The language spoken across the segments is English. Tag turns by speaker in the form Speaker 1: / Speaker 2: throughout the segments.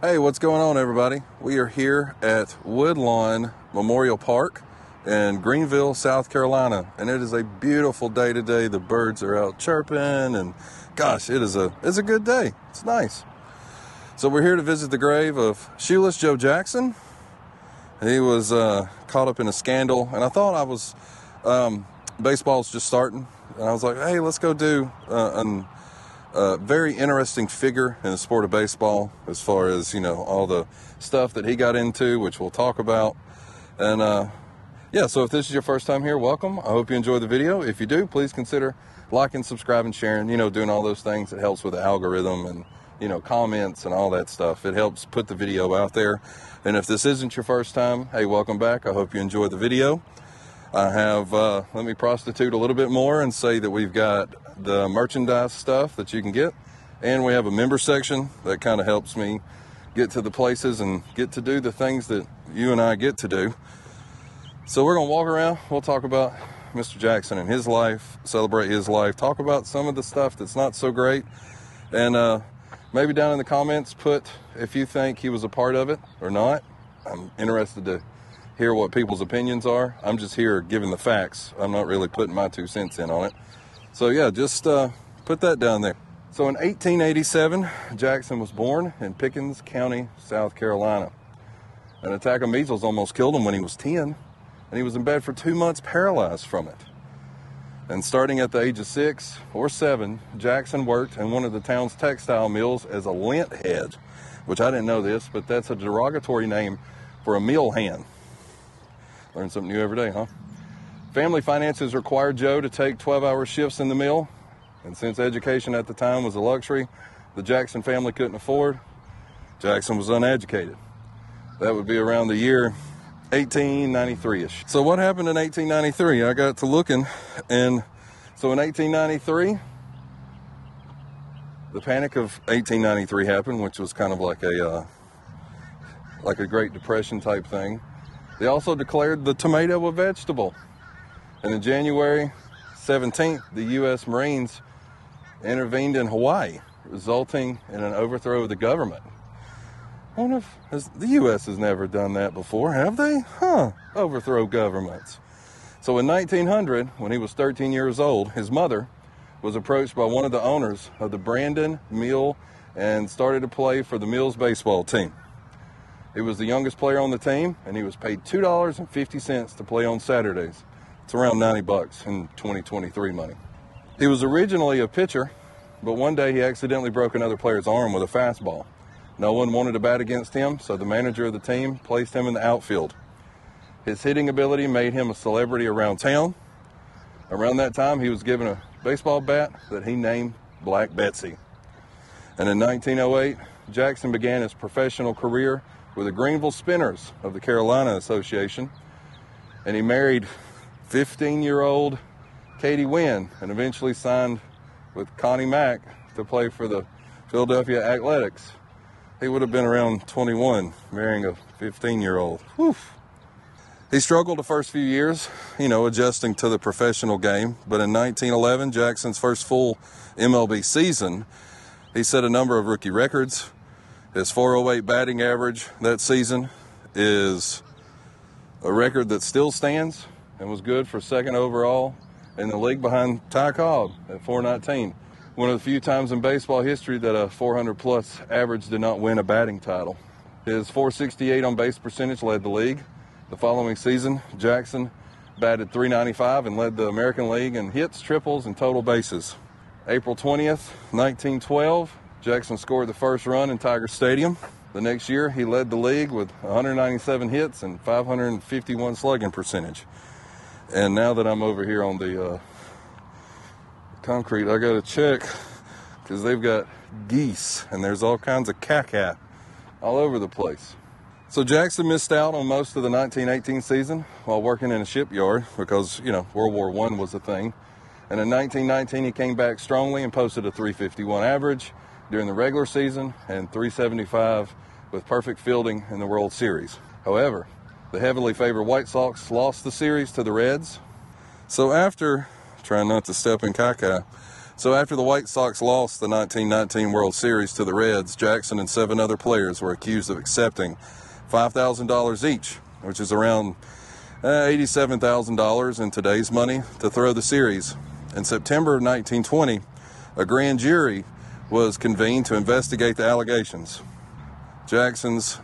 Speaker 1: Hey, what's going on, everybody? We are here at Woodlawn Memorial Park in Greenville, South Carolina, and it is a beautiful day today. The birds are out chirping, and gosh, it's a good day. It's nice. So we're here to visit the grave of Shoeless Joe Jackson. He was caught up in a scandal, and I thought I was baseball's just starting, and I was like, hey, let's go do a very interesting figure in the sport of baseball as far as, all the stuff that he got into, which we'll talk about. And so if this is your first time here, welcome. I hope you enjoy the video. If you do, please consider liking, subscribing, sharing, doing all those things. It helps with the algorithm and, comments and all that stuff. It helps put the video out there. And if this isn't your first time, hey, welcome back. I hope you enjoy the video. I have, let me prostitute a little bit more and say that we've got the merchandise stuff that you can get, and we have a member section that kind of helps me get to the places and get to do the things that you and I get to do. So we're going to walk around. We'll talk about Mr. Jackson and his life, celebrate his life, talk about some of the stuff that's not so great, and maybe down in the comments put if you think he was a part of it or not. I'm interested to hear what people's opinions are. I'm just here giving the facts. I'm not really putting my 2 cents in on it. So yeah, just put that down there. So in 1887, Jackson was born in Pickens County, South Carolina. An attack of measles almost killed him when he was 10, and he was in bed for 2 months paralyzed from it. And starting at the age of 6 or 7, Jackson worked in one of the town's textile mills as a lint head, which I didn't know this, but that's a derogatory name for a mill hand. Learn something new every day, huh? Family finances required Joe to take 12-hour shifts in the mill, and since education at the time was a luxury the Jackson family couldn't afford, Jackson was uneducated. That would be around the year 1893-ish. So what happened in 1893? I got to looking, and so in 1893, the Panic of 1893 happened, which was kind of like a Great Depression type thing. They also declared the tomato a vegetable. And in January 17th, the U.S. Marines intervened in Hawaii, resulting in an overthrow of the government. I wonder if the U.S. has never done that before, have they? Overthrow governments. So in 1900, when he was 13 years old, his mother was approached by one of the owners of the Brandon Mill and started to play for the Mills baseball team. He was the youngest player on the team, and he was paid $2.50 to play on Saturdays. It's around $90 in 2023 money. He was originally a pitcher, but one day he accidentally broke another player's arm with a fastball. No one wanted to bat against him, so the manager of the team placed him in the outfield. His hitting ability made him a celebrity around town. Around that time, he was given a baseball bat that he named Black Betsy. And in 1908, Jackson began his professional career with the Greenville Spinners of the Carolina Association, and he married 15-year-old Katie Wynn and eventually signed with Connie Mack to play for the Philadelphia Athletics. He would have been around 21 marrying a 15-year-old. He struggled the first few years, adjusting to the professional game, but in 1911, Jackson's first full MLB season, he set a number of rookie records. His .408 batting average that season is a record that still stands and was good for second overall in the league behind Ty Cobb at .419. One of the few times in baseball history that a 400-plus average did not win a batting title. His .468 on base percentage led the league. The following season, Jackson batted .395 and led the American League in hits, triples, and total bases. April 20th, 1912, Jackson scored the first run in Tiger Stadium. The next year, he led the league with 197 hits and 551 slugging percentage. And now that I'm over here on the concrete, I got to check because they've got geese and there's all kinds of caca all over the place. So Jackson missed out on most of the 1918 season while working in a shipyard because, World War I was a thing. And in 1919, he came back strongly and posted a .351 average during the regular season and .375 with perfect fielding in the World Series. However, the heavily favored White Sox lost the series to the Reds. So after, trying not to step in caca, So after the White Sox lost the 1919 World Series to the Reds, Jackson and 7 other players were accused of accepting $5,000 each, which is around $87,000 in today's money, to throw the series. In September of 1920, a grand jury was convened to investigate the allegations. Jackson's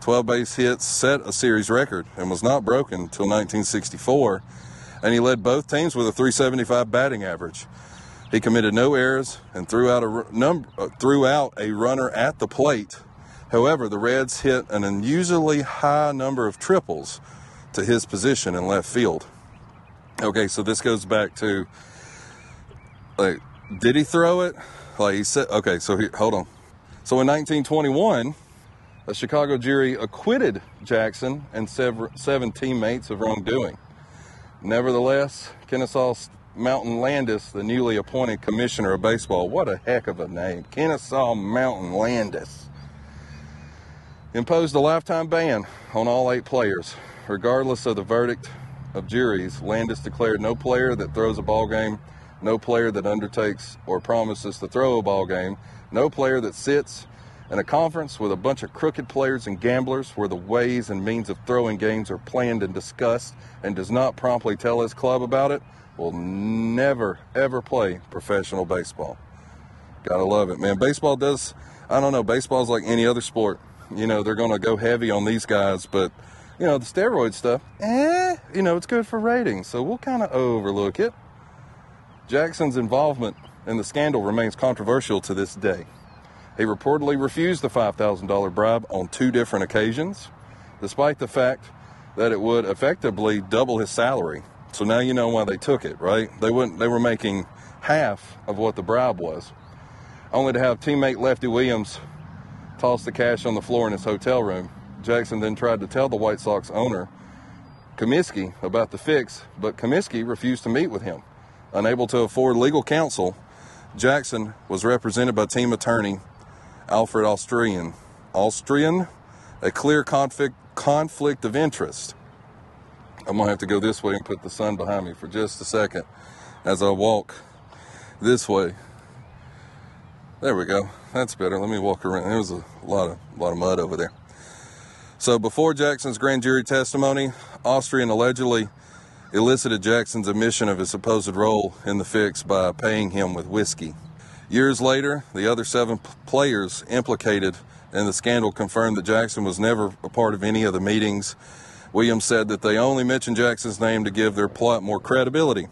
Speaker 1: 12 base hits set a series record and was not broken until 1964, and he led both teams with a .375 batting average. He committed no errors and threw out a runner at the plate. However, the Reds hit an unusually high number of triples to his position in left field. Okay, so this goes back to, like, did he throw it? Like he said, okay, so hold on. So in 1921, a Chicago jury acquitted Jackson and 7 teammates of wrongdoing. Nevertheless, Kennesaw Mountain Landis, the newly appointed commissioner of baseball, what a heck of a name, Kennesaw Mountain Landis, imposed a lifetime ban on all 8 players. Regardless of the verdict of juries, Landis declared no player that throws a ball game, no player that undertakes or promises to throw a ball game, no player that sits in a conference with a bunch of crooked players and gamblers where the ways and means of throwing games are planned and discussed and does not promptly tell his club about it will never, ever play professional baseball. Gotta love it, man. Baseball does, I don't know, baseball's like any other sport. You know, they're going to go heavy on these guys, but, you know, the steroid stuff, you know, it's good for ratings, so we'll kind of overlook it. Jackson's involvement in the scandal remains controversial to this day. He reportedly refused the $5,000 bribe on 2 different occasions, despite the fact that it would effectively double his salary. So now you know why they took it, right? They were making half of what the bribe was, only to have teammate Lefty Williams toss the cash on the floor in his hotel room. Jackson then tried to tell the White Sox owner, Comiskey, about the fix, but Comiskey refused to meet with him. Unable to afford legal counsel, Jackson was represented by team attorney Alfred Austrian, a clear conflict of interest. I'm going to have to go this way and put the sun behind me for just a second as I walk this way. There we go. That's better. Let me walk around. There was a lot of mud over there. So before Jackson's grand jury testimony, Austrian allegedly elicited Jackson's admission of his supposed role in the fix by paying him with whiskey. Years later, the other 7 players implicated in the scandal confirmed that Jackson was never a part of any of the meetings. Williams said that they only mentioned Jackson's name to give their plot more credibility.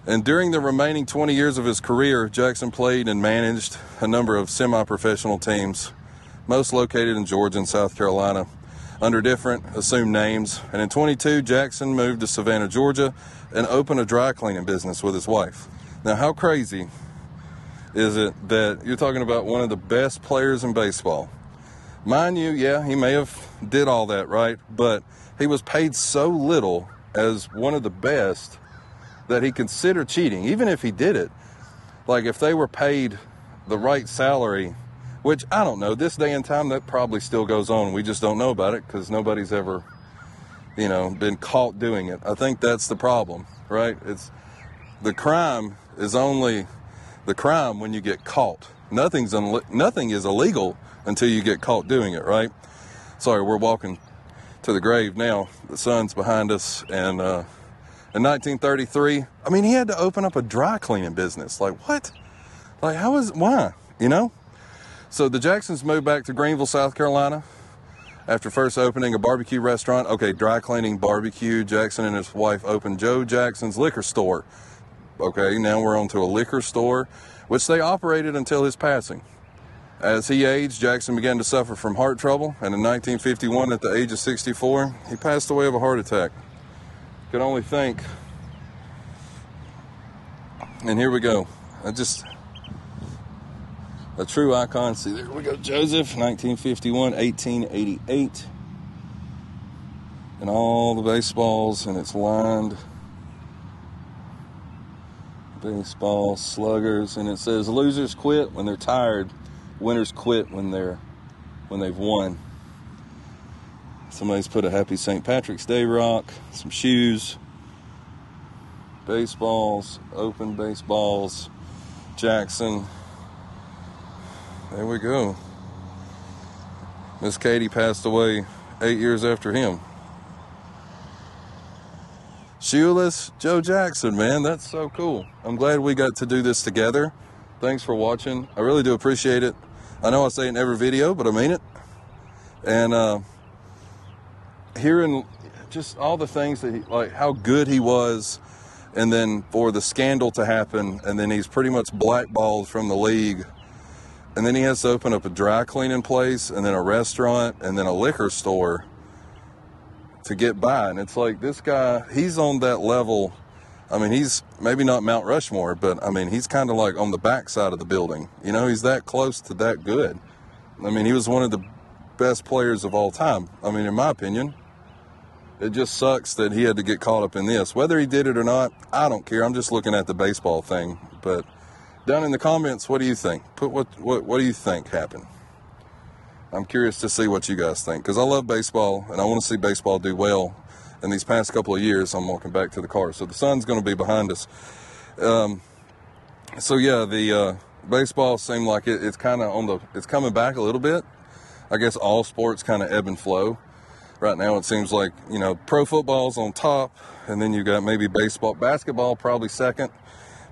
Speaker 1: And during the remaining 20 years of his career, Jackson played and managed a number of semi-professional teams, most located in Georgia and South Carolina, under different assumed names. And in 22, Jackson moved to Savannah, Georgia, and opened a dry cleaning business with his wife. Now, how crazy is it that you're talking about one of the best players in baseball? Mind you, yeah, he may have did all that, right? But he was paid so little as one of the best that he considered cheating, even if he did it. Like, if they were paid the right salary, which, I don't know, this day and time, that probably still goes on. We just don't know about it because nobody's ever, you know, been caught doing it. I think that's the problem, right? It's the crime is only the crime when you get caught. Nothing is illegal until you get caught doing it, right? Sorry, we're walking to the grave now. The sun's behind us. And in 1933, I mean, he had to open up a dry cleaning business. Like, what? Like, why? You know? So the Jacksons moved back to Greenville, South Carolina after first opening a barbecue restaurant. Okay, dry cleaning, barbecue. Jackson and his wife opened Joe Jackson's Liquor Store. Okay, now we're on to a liquor store, which they operated until his passing. As he aged, Jackson began to suffer from heart trouble, and in 1951, at the age of 64, he passed away of a heart attack. Could only think. And here we go. A true icon. See, there we go. Joseph, 1951, 1888. And all the baseballs, and it's lined. Baseball sluggers, and it says losers quit when they're tired, winners quit when they've won. Somebody's put a happy St. Patrick's Day rock, some shoes, baseballs, open baseballs, Jackson. There we go. Miss Katie passed away 8 years after him. Shoeless Joe Jackson, man, that's so cool. I'm glad we got to do this together. Thanks for watching. I really do appreciate it. I know I say it in every video, but I mean it. And hearing just all the things that he, like how good he was, and then for the scandal to happen, and then he's pretty much blackballed from the league, and then he has to open up a dry cleaning place, and then a restaurant, and then a liquor store to get by. And it's like, this guy, he's on that level. I mean, he's maybe not Mount Rushmore, but I mean, he's kind of like on the backside of the building. You know, he's that close to that good. I mean, he was one of the best players of all time. I mean, in my opinion. It just sucks that he had to get caught up in this. Whether he did it or not, I don't care. I'm just looking at the baseball thing. But down in the comments, what do you think? Put what do you think happened? I'm curious to see what you guys think, because I love baseball and I want to see baseball do well. In these past couple of years, I'm walking back to the car, so the sun's going to be behind us. So yeah, the baseball seemed like it's kind of it's coming back a little bit. I guess all sports kind of ebb and flow. Right now, it seems like, you know, pro football's on top, and then you got maybe baseball, basketball probably second,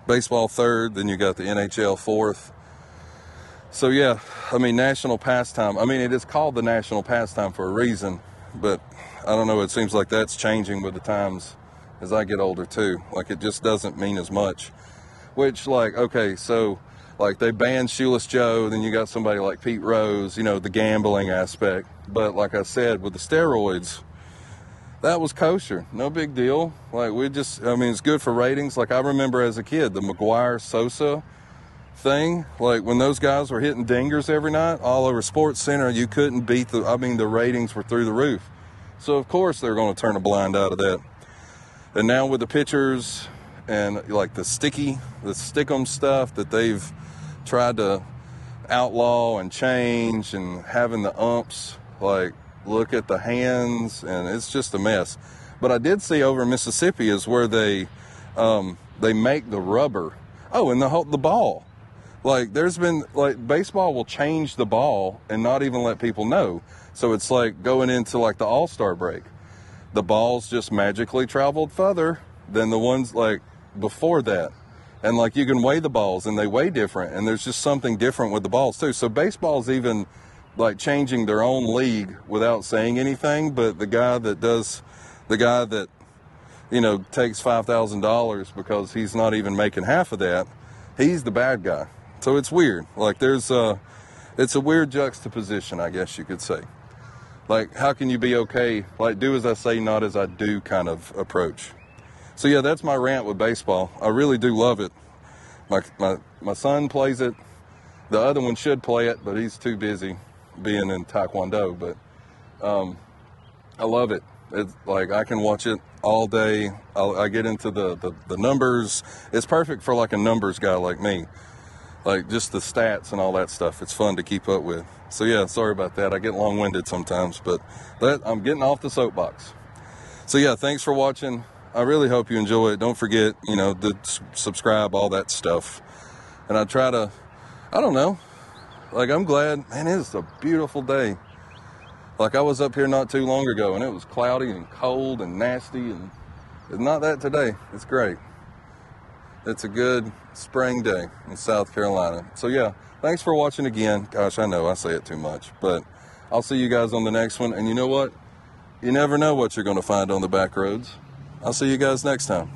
Speaker 1: baseball third, then you got the NHL fourth. So yeah, I mean, national pastime. I mean, it is called the national pastime for a reason, but I don't know, it seems like that's changing with the times as I get older too. Like, it just doesn't mean as much. Which, like, okay, so like they banned Shoeless Joe, then you got somebody like Pete Rose, you know, the gambling aspect. But like I said, with the steroids, that was kosher, no big deal. Like, I mean, it's good for ratings. Like, I remember as a kid, the McGuire-Sosa thing, like when those guys were hitting dingers every night all over Sports Center, you couldn't beat the ratings were through the roof. So of course they're going to turn a blind eye to that. And now with the pitchers and like the stickum stuff that they've tried to outlaw and change, and having the umps like look at the hands, and it's just a mess. But I did see over in Mississippi is where they make the rubber. Oh, and the ball. Like, there's been, like, baseball will change the ball and not even let people know. So it's like going into, like, the All-Star break. The balls just magically traveled further than the ones, like, before that. And, like, you can weigh the balls, and they weigh different. And there's just something different with the balls, too. So baseball's even, like, changing their own league without saying anything. But the guy that, you know, takes $5,000 because he's not even making half of that, he's the bad guy. So it's weird. Like, it's a weird juxtaposition, I guess you could say. Like, how can you be okay, like, do as I say, not as I do kind of approach. So yeah, that's my rant with baseball. I really do love it. My son plays it. The other one should play it, but he's too busy being in Taekwondo. But I love it. It's like, I can watch it all day. I get into the numbers. It's perfect for like a numbers guy like me. Like, just the stats and all that stuff. It's fun to keep up with. So yeah, sorry about that. I get long-winded sometimes, but I'm getting off the soapbox. So yeah, thanks for watching. I really hope you enjoy it. Don't forget, you know, to subscribe, all that stuff. And I try to, I don't know, like, I'm glad, man, it is a beautiful day. Like, I was up here not too long ago, and it was cloudy and cold and nasty, and it's not that today. It's great. It's a good spring day in South Carolina. So yeah, thanks for watching again. Gosh, I know I say it too much, but I'll see you guys on the next one. And you know what? You never know what you're going to find on the back roads. I'll see you guys next time.